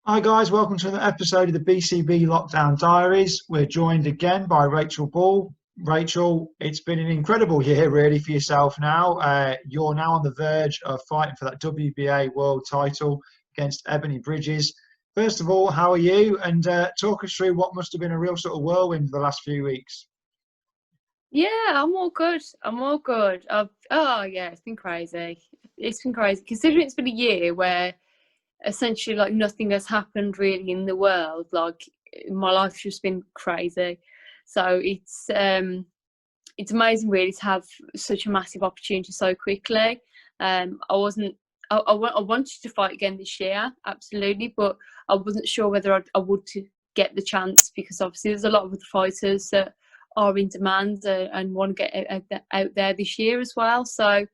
Hi guys, welcome to another episode of the BCB Lockdown Diaries. We're joined again by Rachel Ball. Rachel, it's been an incredible year really for yourself now. You're now on the verge of fighting for that WBA world title against Ebony Bridges. First of all, how are you? And talk us through what must have been a real sort of whirlwind for the last few weeks. Yeah, I'm all good. I'm all good. Yeah, it's been crazy. It's been crazy considering it's been a year where essentially like nothing has happened really in the world. Like my life's just been crazy. So it's amazing really to have such a massive opportunity so quickly. I wasn't. I wanted to fight again this year, absolutely, but I wasn't sure whether I would to get the chance because obviously there's a lot of other fighters that are in demand and want to get out there this year as well. So,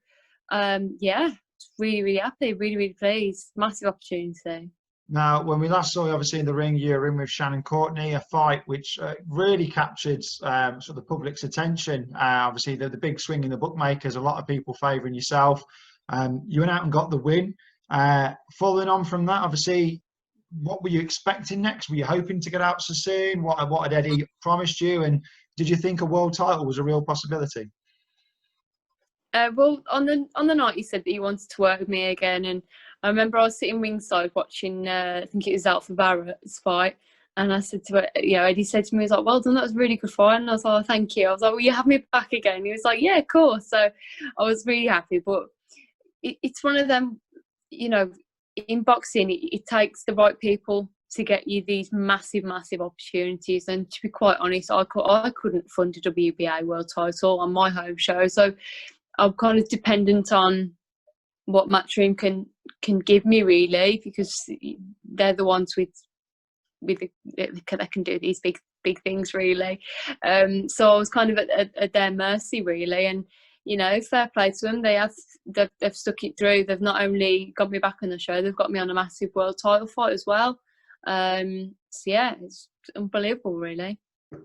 yeah, really, really happy, really, really pleased. Massive opportunity. Now, when we last saw you, obviously in the ring, you were in with Shannon Courtney, a fight which really captured sort of the public's attention. Obviously, the big swing in the bookmakers, a lot of people favouring yourself. You went out and got the win. Following on from that, obviously, what were you expecting next? Were you hoping to get out so soon? What had Eddie promised you? And did you think a world title was a real possibility? Well, on the night he said that he wanted to work with me again, and I remember I was sitting ringside watching. I think it was Alpha Barrett's fight, and I said to Eddie said to me, he was like, "Well done, that was a really good fight." And I was like, oh, "Thank you." I was like, "Will you have me back again?" He was like, "Yeah, of course." So I was really happy, but it's one of them, you know, in boxing, it takes the right people to get you these massive, massive opportunities. And to be quite honest, I couldn't fund a WBA world title on my home show, so I'm kind of dependent on what Matchroom can give me really, because they're the ones that can do these big things really. So I was kind of at their mercy really, and fair play to them. They've stuck it through. They've not only got me back on the show, they've got me on a massive world title fight as well. So yeah, it's unbelievable really.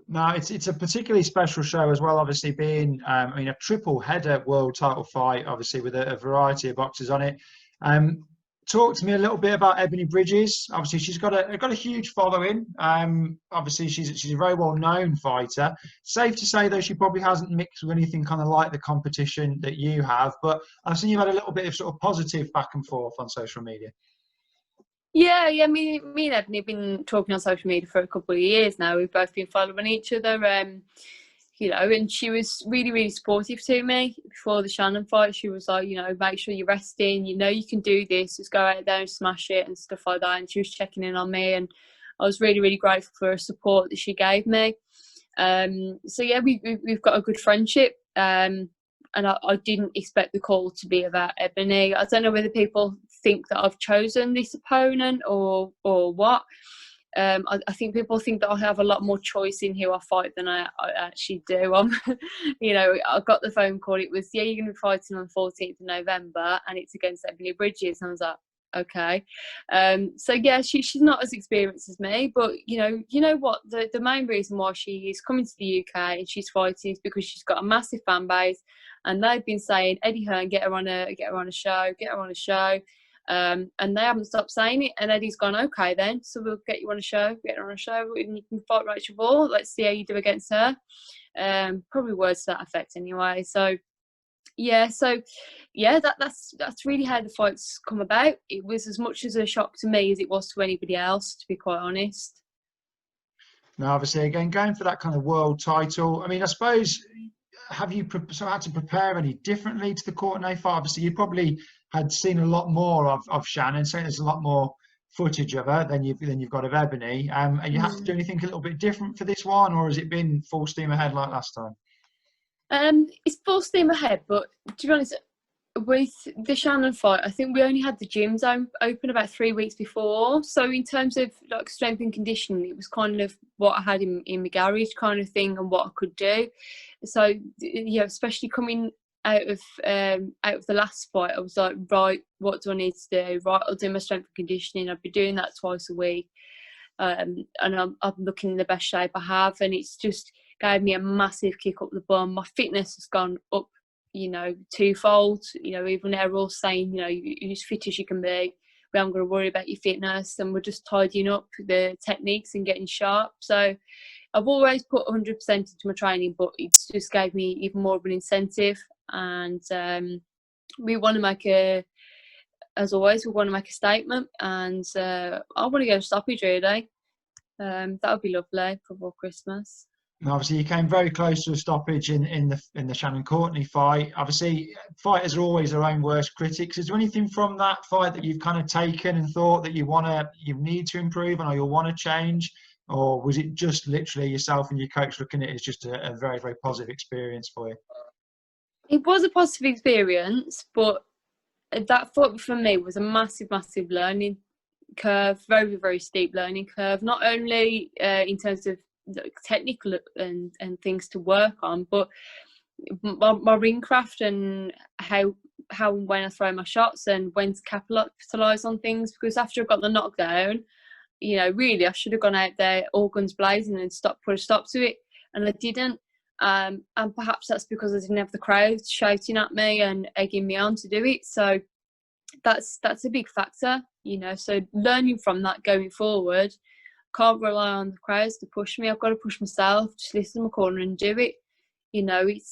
No, it's a particularly special show as well. Obviously, being a triple header world title fight, obviously with a variety of boxers on it. Talk to me a little bit about Ebony Bridges. Obviously, she's got a huge following. Obviously, she's a very well known fighter. Safe to say though, she probably hasn't mixed with anything kind of like the competition that you have. But I've seen you had a little bit of sort of positive back and forth on social media. Yeah. Me and Ebony have been talking on social media for a couple of years now. We've both been following each other, and she was really, really supportive to me before the Shannon fight. She was like, make sure you're resting. You can do this. Just go out there and smash it and stuff like that. And she was checking in on me, and I was really, really grateful for her support that she gave me. So yeah, we've got a good friendship. And I didn't expect the call to be about Ebony. I don't know whether people think that I've chosen this opponent or what. I think people think that I have a lot more choice in who I fight than I actually do. I got the phone call. It was, yeah, you're going to be fighting on the 14th of November, and it's against Ebony Bridges. And I was like, okay. So yeah, she's not as experienced as me, but you know what? The main reason why she is coming to the UK and she's fighting is because she's got a massive fan base, and they've been saying, Eddie Hearn, get her on a show, get her on a show. And they haven't stopped saying it. And Eddie's gone, okay, then. So we'll get you on a show, and you can fight Rachel Ball. Let's see how you do against her. Probably words to that effect anyway. So that's really how the fights come about. It was as much as a shock to me as it was to anybody else, to be quite honest. Now, obviously, again, going for that kind of world title. I mean, I suppose, have you had to prepare any differently to the Courtney fight? Obviously, you probably had seen a lot more of Shannon, so there's a lot more footage of her than you've got of Ebony. And you have to do anything a little bit different for this one, or has it been full steam ahead like last time? It's full steam ahead, but to be honest, with the Shannon fight, I think we only had the gyms open about 3 weeks before. So in terms of like strength and conditioning, it was kind of what I had in my garage kind of thing and what I could do. So especially coming out of the last fight, I was like, right, what do I need to do? Right, I'll do my strength and conditioning. I'd be doing that twice a week, and I'm looking in the best shape I have, and it's just gave me a massive kick up the bum. My fitness has gone up, twofold. Even Errol saying, you're as fit as you can be, we haven't got to worry about your fitness, and we're just tidying up the techniques and getting sharp. So I've always put 100% into my training, but it's just gave me even more of an incentive. And we want to make as always, we want to make a statement, and I want to go to stoppage really. That would be lovely before Christmas. And obviously, you came very close to a stoppage in the Shannon Courtney fight. Obviously, fighters are always their own worst critics. Is there anything from that fight that you've kind of taken and thought that you need to improve on, or you'll want to change, or was it just literally yourself and your coach looking at it as just a very, very positive experience for you? It was a positive experience, but that fight for me was a massive, massive learning curve, very, very steep learning curve. Not only in terms of technical and things to work on, but my ring craft and how and when I throw my shots and when to capitalise on things. Because after I got the knockdown, you know, really I should have gone out there all guns blazing and put a stop to it, and I didn't. And perhaps that's because I didn't have the crowd shouting at me and egging me on to do it. So that's a big factor, you know. So learning from that going forward, can't rely on the crowds to push me. I've got to push myself, just listen to my corner and do it. You know, it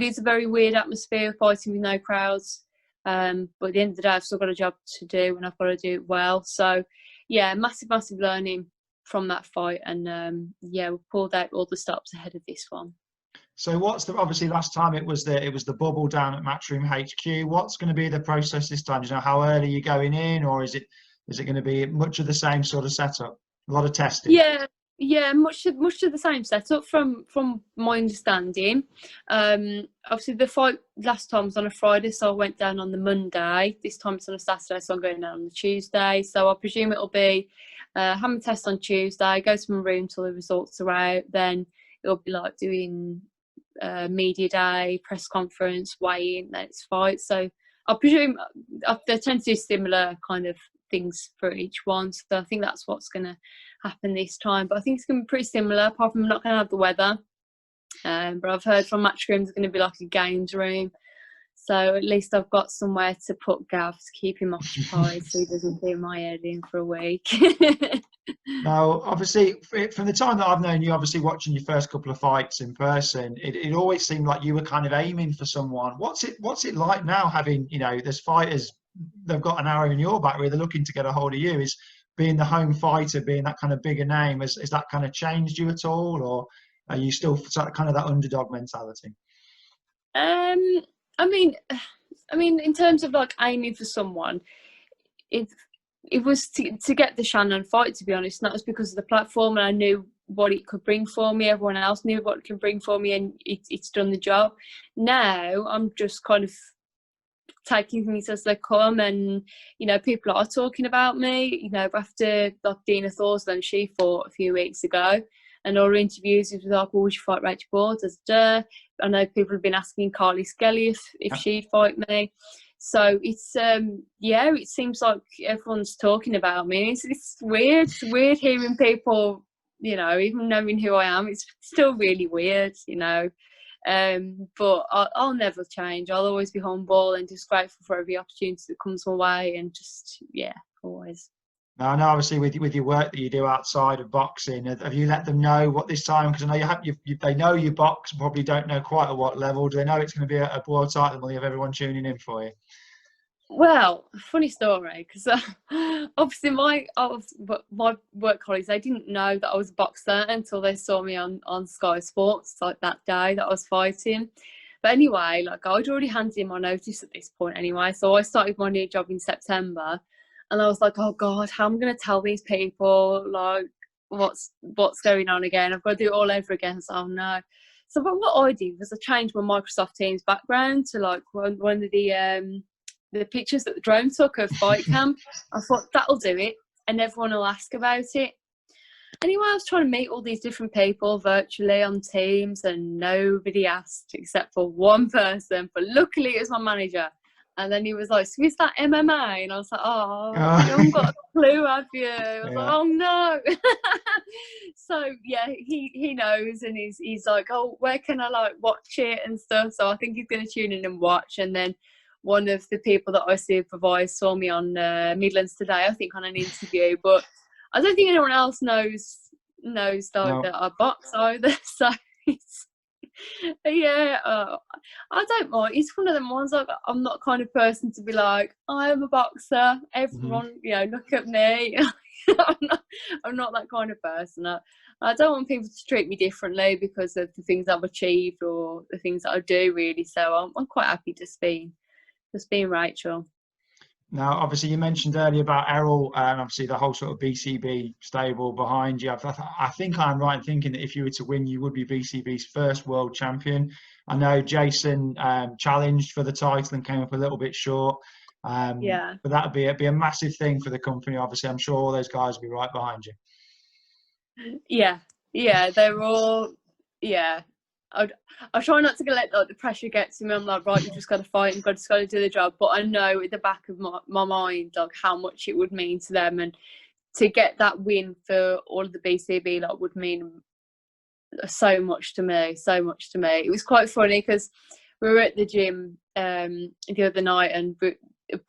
is a very weird atmosphere fighting with no crowds. But at the end of the day, I've still got a job to do and I've got to do it well. So yeah, massive, massive learning from that fight. And yeah, we pulled out all the stops ahead of this one. So obviously last time it was the bubble down at Matchroom HQ. What's going to be the process this time? Do you know how early you're going in, or is it going to be much of the same sort of setup? A lot of testing. Yeah, much of the same setup from my understanding. Obviously the fight last time was on a Friday, so I went down on the Monday. This time it's on a Saturday, so I'm going down on the Tuesday. So I presume it'll be hammer test on Tuesday, go to my room till the results are out. Then it'll be like doing media day, press conference, weigh-in, then it's fight. So I presume they tend to do similar kind of things for each one. So I think that's what's going to happen this time. But I think it's going to be pretty similar, apart from I'm not going to have the weather. But I've heard from Matchroom there's going to be like a games room. So at least I've got somewhere to put Gav to keep him occupied so he doesn't do my head in for a week. Now, obviously, from the time that I've known you, obviously watching your first couple of fights in person, it always seemed like you were kind of aiming for someone. What's it like now having, you know, there's fighters, they've got an arrow in your back where they're looking to get a hold of you? Is being the home fighter, being that kind of bigger name, has that kind of changed you at all, or are you still kind of that underdog mentality? I mean, in terms of like aiming for someone, it was to get the Shannon fight, to be honest. And that was because of the platform, and I knew what it could bring for me. Everyone else knew what it could bring for me, and it's done the job. Now I'm just kind of taking things as they come, and you know, people are talking about me. You know, after like Dina Thorsland, she fought a few weeks ago, and all her interviews it was like, "Well, would you fight Rachel Ball?" I know people have been asking Carly Skelly if she'd fight me. So it's yeah, it seems like everyone's talking about me. It's weird. It's weird hearing people, you know, even knowing who I am. It's still really weird, you know. But I'll never change. I'll always be humble and just grateful for every opportunity that comes my way, and just yeah, always. Now, I know obviously with your work that you do outside of boxing, have you let them know what this time? Because I know they know you box, probably don't know quite at what level. Do they know it's going to be a world title? Will you have everyone tuning in for you? Well, funny story, because obviously my work colleagues, they didn't know that I was a boxer until they saw me on Sky Sports like that day that I was fighting. But anyway, like I'd already handed in my notice at this point anyway, so I started my new job in September, and I was like, oh God, how am I going to tell these people like what's going on again? I've got to do it all over again. So oh no. So but what I did was I changed my Microsoft Teams background to like one of the pictures that the drone took of fight camp. I thought that'll do it, and everyone will ask about it. Anyway, I was trying to meet all these different people virtually on Teams, and nobody asked except for one person. But luckily, it was my manager. And then he was like, "So is that MMA?" And I was like, "Oh, you haven't got a clue, have you?" I was like, "Oh no." So yeah, he knows, and he's like, "Oh, where can I like watch it and stuff?" So I think he's going to tune in and watch, and then one of the people that I supervise saw me on Midlands Today, I think, on an interview, but I don't think anyone else knows No. that I box either. So it's, yeah, I don't mind. It's one of them ones, like, I'm not kind of person to be like, I am a boxer, everyone, look at me. I'm not that kind of person. I don't want people to treat me differently because of the things I've achieved or the things that I do, really. So I'm quite happy just being Rachel. Now, obviously, you mentioned earlier about Errol and obviously the whole sort of BCB stable behind you. I think I'm right in thinking that if you were to win, you would be BCB's first world champion. I know Jason challenged for the title and came up a little bit short. Yeah. But that would be a massive thing for the company. Obviously, I'm sure all those guys will be right behind you. Yeah, they're all, yeah. I try not to let the pressure get to me. I'm like, right, you've just got to fight and just got to do the job. But I know at the back of my mind, like, how much it would mean to them, and to get that win for all of the BCB, like, would mean so much to me. It was quite funny because we were at the gym the other night, and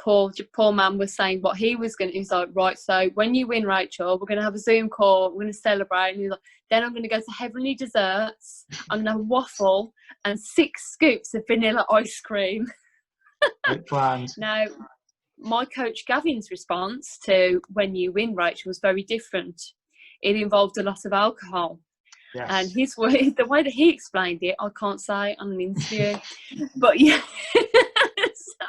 Paul man was saying what he was going to. He's like, right, so when you win, Rachel, we're going to have a Zoom call, we're going to celebrate. And he's like, then I'm going to go to Heavenly Desserts, I'm going to have a waffle and 6 scoops of vanilla ice cream. Great plans. Now, my coach Gavin's response to when you win, Rachel, was very different. It involved a lot of alcohol. Yes. And the way that he explained it, I can't say on an interview. But yeah, so,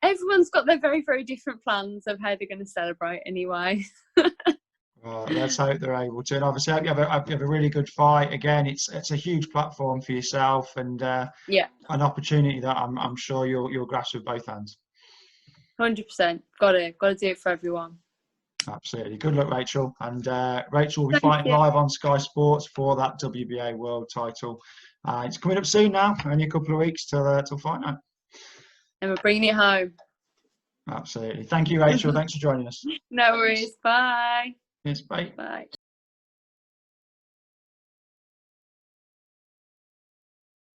everyone's got their very, very different plans of how they're going to celebrate anyway. Well, let's hope they're able to. And obviously, I hope you have a really good fight. Again, it's a huge platform for yourself, and an opportunity that I'm sure you'll grasp with both hands. 100%. Got to do it for everyone. Absolutely. Good luck, Rachel. And Rachel will be fighting live on Sky Sports for that WBA world title. It's coming up soon now, only a couple of weeks till fight night. And we're bringing it home. Absolutely. Thank you, Rachel. Thanks for joining us. No worries. Bye. Yes, bye. Bye.